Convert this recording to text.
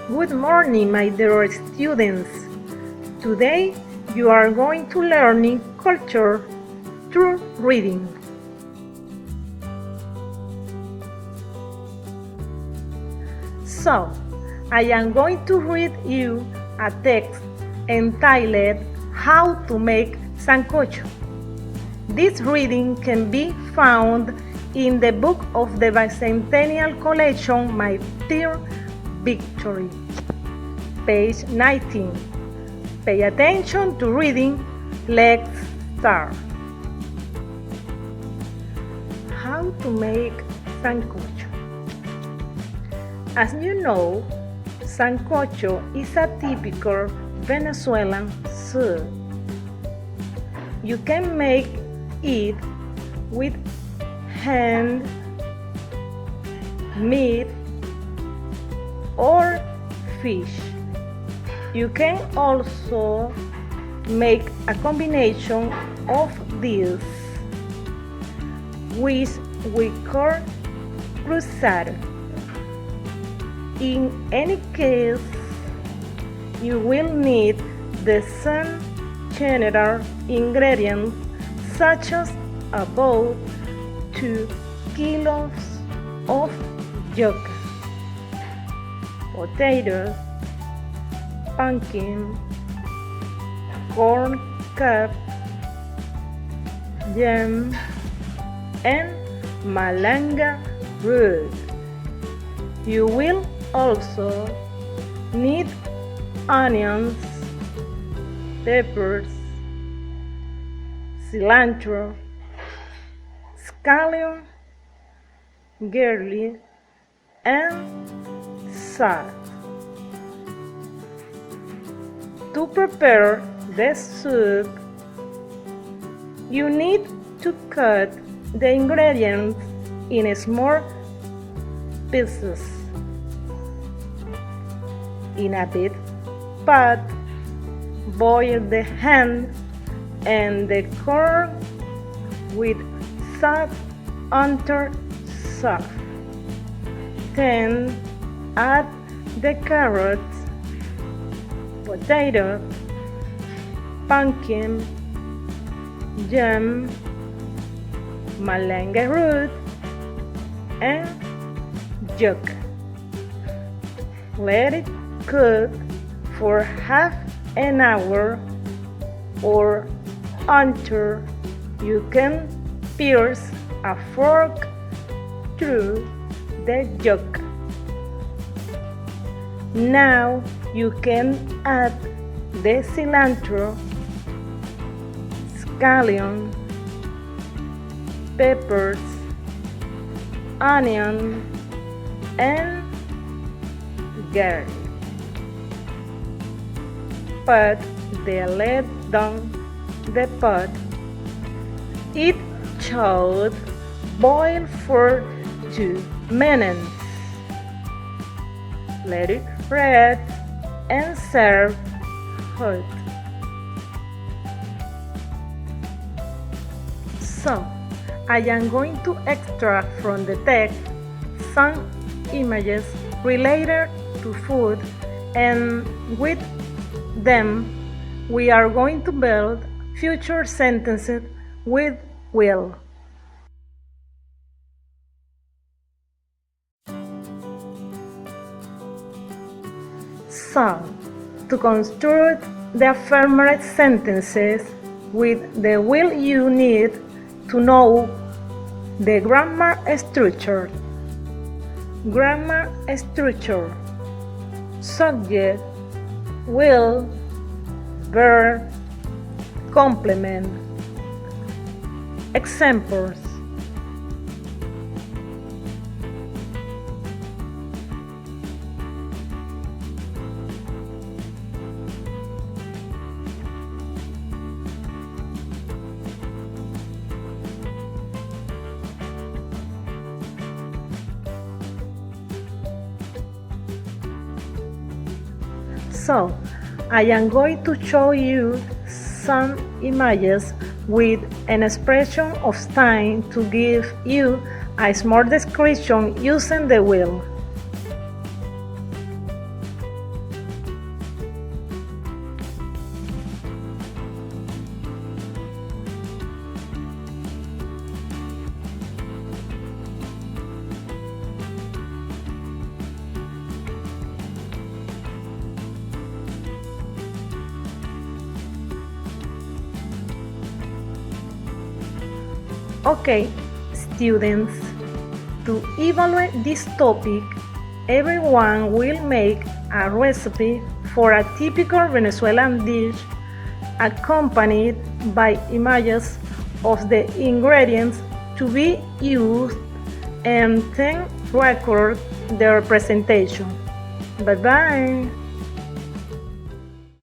Good morning, my dear students. Today you are going to learn culture through reading. So, I am going to read you a text entitled How to Make Sancocho. This reading can be found in the book of the Bicentennial Collection, My Dear Victory, page 19. Pay attention to reading. Let's start. How to make Sancocho. As you know, Sancocho is a typical Venezuelan soup. You can make it with hand, meat, or fish. You can also make a combination of these, which we call cruzado. In any case, you will need the same general ingredients such as about 2 kilos of yuca, potatoes, pumpkin, corn cup, jam, and malanga root. You will also need onions, peppers, cilantro, scallion, garlic, and salt. To prepare the soup, you need to cut the ingredients in small pieces. In a big pot, boil the ham and the corn with salt until soft. Then add the carrots, potato, pumpkin, jam, malanga root, and yuca. Let it cook for half an hour or until you can pierce a fork through the yuca. Now you can add the cilantro, scallion, peppers, onion, and garlic. Put the lid down the pot. It should boil for 2 minutes. Let it rest and serve hot. So, I am going to extract from the text some images related to food, and with them we are going to build future sentences with will. So, to construct the affirmative sentences with the will, you need to know the grammar structure. Grammar structure: subject, will, verb, complement. Examples: So, I am going to show you some images with an expression of time to give you a small description using the will. Okay, students, to evaluate this topic, everyone will make a recipe for a typical Venezuelan dish accompanied by images of the ingredients to be used and then record their presentation. Bye bye.